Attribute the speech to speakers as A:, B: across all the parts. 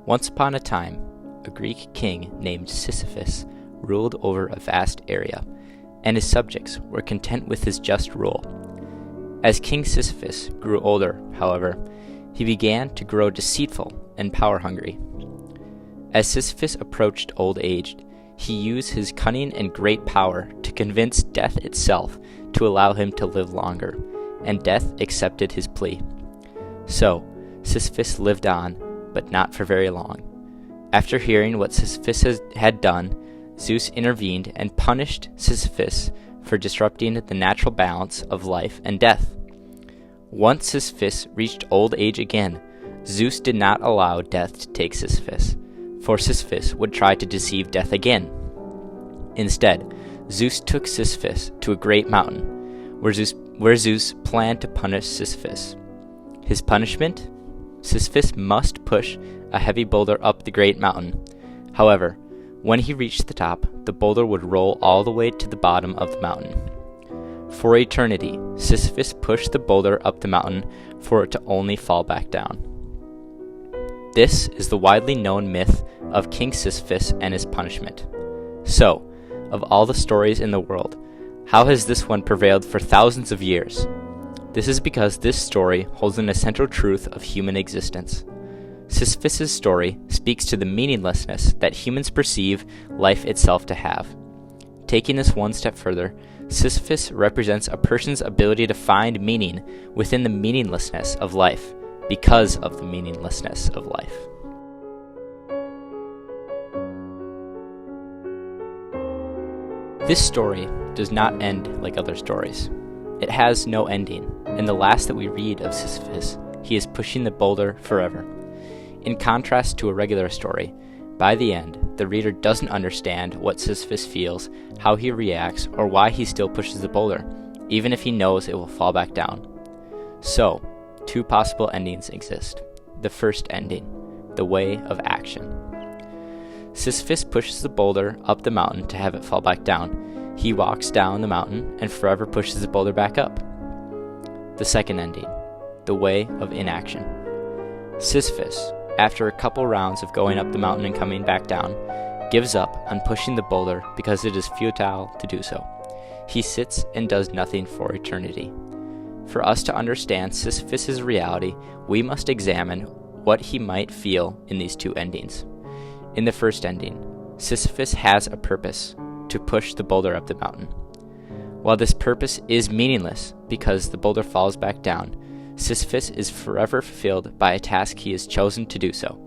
A: Once upon a time, a Greek king named Sisyphus ruled over a vast area, and his subjects were content with his just rule. As King Sisyphus grew older, however, he began to grow deceitful and power-hungry. As Sisyphus approached old age, he used his cunning and great power to convince death itself to allow him to live longer, and death accepted his plea. So, Sisyphus lived on, but not for very long. After hearing what Sisyphus had done, Zeus intervened and punished Sisyphus for disrupting the natural balance of life and death. Once Sisyphus reached old age again, Zeus did not allow death to take Sisyphus, for Sisyphus would try to deceive death again. Instead, Zeus took Sisyphus to a great mountain, where Zeus planned to punish Sisyphus. His punishment? Sisyphus must push a heavy boulder up the great mountain. However, when he reached the top, the boulder would roll all the way to the bottom of the mountain. For eternity, Sisyphus pushed the boulder up the mountain for it to only fall back down. This is the widely known myth of King Sisyphus and his punishment. So, of all the stories in the world, how has this one prevailed for thousands of years? This is because this story holds an essential truth of human existence. Sisyphus' story speaks to the meaninglessness that humans perceive life itself to have. Taking this one step further, Sisyphus represents a person's ability to find meaning within the meaninglessness of life, because of the meaninglessness of life. This story does not end like other stories. It has no ending, and the last that we read of Sisyphus, he is pushing the boulder forever. In contrast to a regular story, by the end, the reader doesn't understand what Sisyphus feels, how he reacts, or why he still pushes the boulder, even if he knows it will fall back down. So, two possible endings exist. The first ending, the way of action. Sisyphus pushes the boulder up the mountain to have it fall back down. He walks down the mountain and forever pushes the boulder back up. The second ending, the way of inaction. Sisyphus, after a couple rounds of going up the mountain and coming back down, gives up on pushing the boulder because it is futile to do so. He sits and does nothing for eternity. For us to understand Sisyphus' reality, we must examine what he might feel in these two endings. In the first ending, Sisyphus has a purpose, to push the boulder up the mountain. While this purpose is meaningless because the boulder falls back down, Sisyphus is forever fulfilled by a task he has chosen to do so.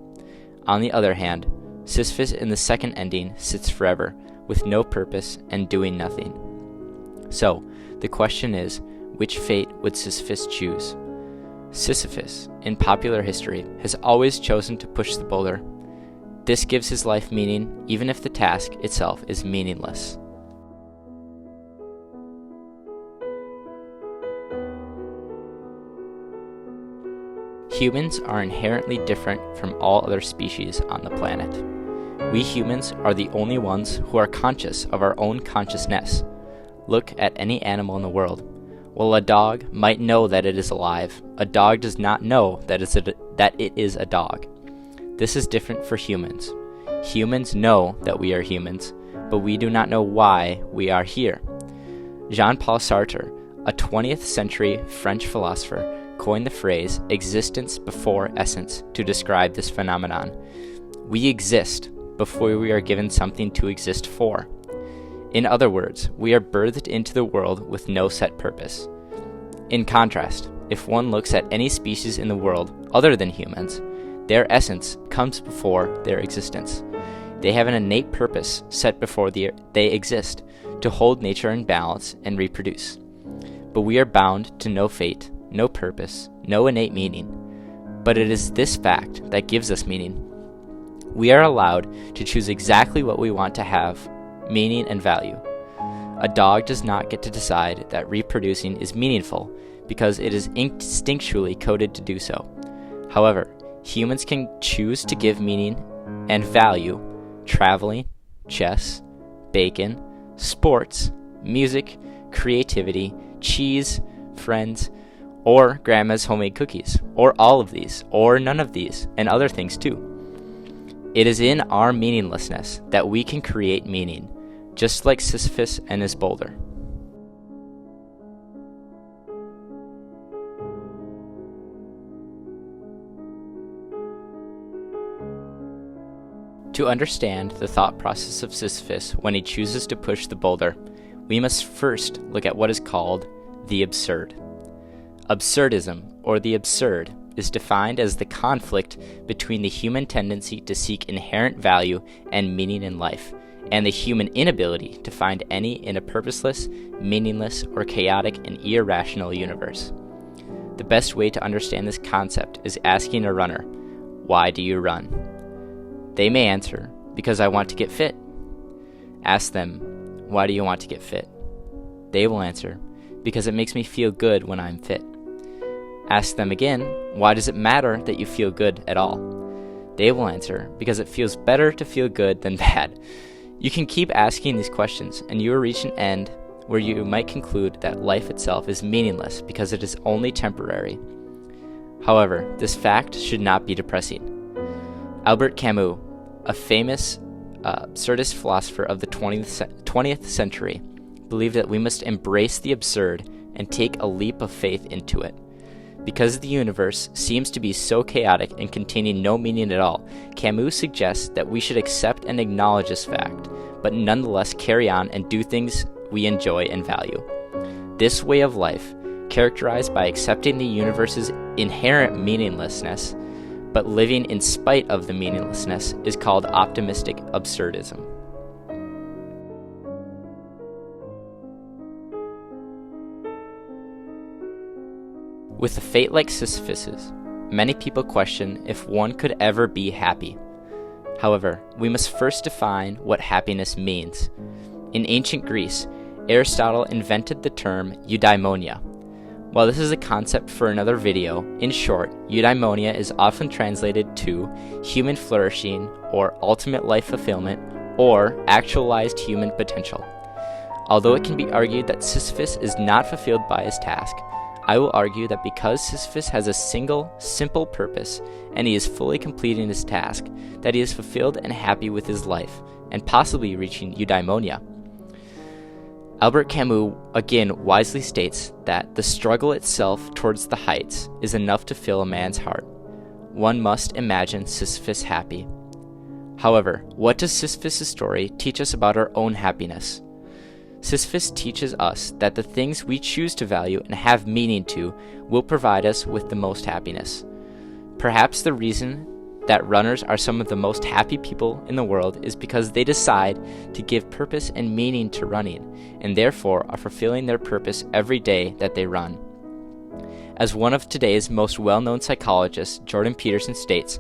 A: On the other hand, Sisyphus in the second ending sits forever, with no purpose and doing nothing. So, the question is, which fate would Sisyphus choose? Sisyphus, in popular history, has always chosen to push the boulder. This gives his life meaning, even if the task itself is meaningless. Humans are inherently different from all other species on the planet. We humans are the only ones who are conscious of our own consciousness. Look at any animal in the world. While a dog might know that it is alive, a dog does not know that it is a dog. This is different for humans. Humans know that we are humans, but we do not know why we are here. Jean-Paul Sartre, a 20th century French philosopher, coined the phrase existence before essence to describe this phenomenon. We exist before we are given something to exist for. In other words, we are birthed into the world with no set purpose. In contrast, if one looks at any species in the world other than humans, their essence comes before their existence. They have an innate purpose set before they exist, to hold nature in balance and reproduce. But we are bound to no fate, no purpose, no innate meaning. But it is this fact that gives us meaning. We are allowed to choose exactly what we want to have, meaning and value. A dog does not get to decide that reproducing is meaningful because it is instinctually coded to do so. However, humans can choose to give meaning and value traveling, chess, bacon, sports, music, creativity, cheese, friends, or grandma's homemade cookies, or all of these, or none of these, and other things too. It is in our meaninglessness that we can create meaning, just like Sisyphus and his boulder. To understand the thought process of Sisyphus when he chooses to push the boulder, we must first look at what is called the absurd. Absurdism, or the absurd, is defined as the conflict between the human tendency to seek inherent value and meaning in life, and the human inability to find any in a purposeless, meaningless, or chaotic and irrational universe. The best way to understand this concept is asking a runner, "Why do you run?" They may answer, "Because I want to get fit." Ask them, "Why do you want to get fit?" They will answer, "Because it makes me feel good when I'm fit." Ask them again, "Why does it matter that you feel good at all?" They will answer, "Because it feels better to feel good than bad." You can keep asking these questions, and you will reach an end where you might conclude that life itself is meaningless because it is only temporary. However, this fact should not be depressing. Albert Camus, a famous absurdist philosopher of the 20th century, believed that we must embrace the absurd and take a leap of faith into it. Because the universe seems to be so chaotic and containing no meaning at all, Camus suggests that we should accept and acknowledge this fact, but nonetheless carry on and do things we enjoy and value. This way of life, characterized by accepting the universe's inherent meaninglessness, but living in spite of the meaninglessness, is called optimistic absurdism. With a fate like Sisyphus's, many people question if one could ever be happy. However, we must first define what happiness means. In ancient Greece, Aristotle invented the term eudaimonia. While this is a concept for another video, in short, eudaimonia is often translated to human flourishing or ultimate life fulfillment or actualized human potential. Although it can be argued that Sisyphus is not fulfilled by his task, I will argue that because Sisyphus has a single, simple purpose and he is fully completing his task, that he is fulfilled and happy with his life, and possibly reaching eudaimonia. Albert Camus again wisely states that the struggle itself towards the heights is enough to fill a man's heart. One must imagine Sisyphus happy. However, what does Sisyphus' story teach us about our own happiness? Sisyphus teaches us that the things we choose to value and have meaning to will provide us with the most happiness. Perhaps the reason that runners are some of the most happy people in the world is because they decide to give purpose and meaning to running, and therefore are fulfilling their purpose every day that they run. As one of today's most well-known psychologists, Jordan Peterson, states,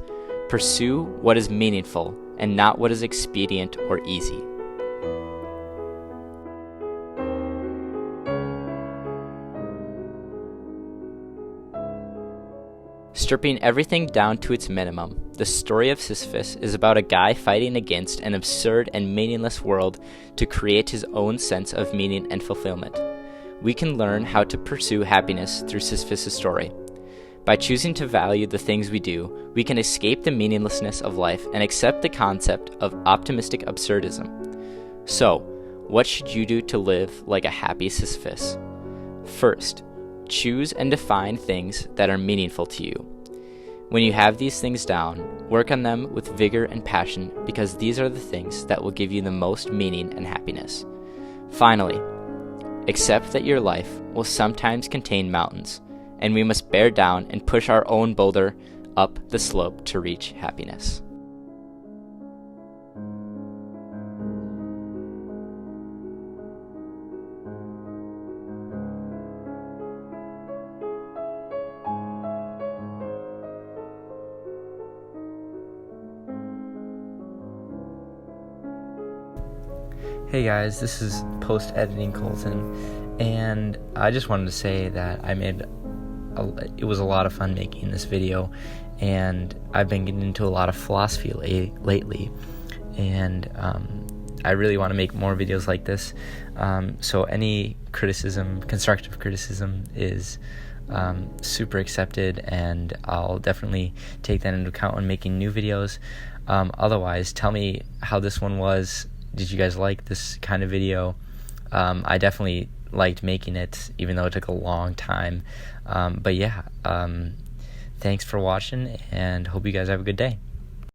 A: "Pursue what is meaningful and not what is expedient or easy." Stripping everything down to its minimum, the story of Sisyphus is about a guy fighting against an absurd and meaningless world to create his own sense of meaning and fulfillment. We can learn how to pursue happiness through Sisyphus' story. By choosing to value the things we do, we can escape the meaninglessness of life and accept the concept of optimistic absurdism. So, what should you do to live like a happy Sisyphus? First, choose and define things that are meaningful to you. When you have these things down, work on them with vigor and passion because these are the things that will give you the most meaning and happiness. Finally, accept that your life will sometimes contain mountains, and we must bear down and push our own boulder up the slope to reach happiness. Hey guys, this is post-editing Colton, and I just wanted to say that it was a lot of fun making this video, and I've been getting into a lot of philosophy lately, and I really want to make more videos like this, so any criticism, constructive criticism, is super accepted, and I'll definitely take that into account when making new videos. Otherwise, tell me how this one was. Did you guys like this kind of video? I definitely liked making it, even though it took a long time. But yeah, thanks for watching, and hope you guys have a good day.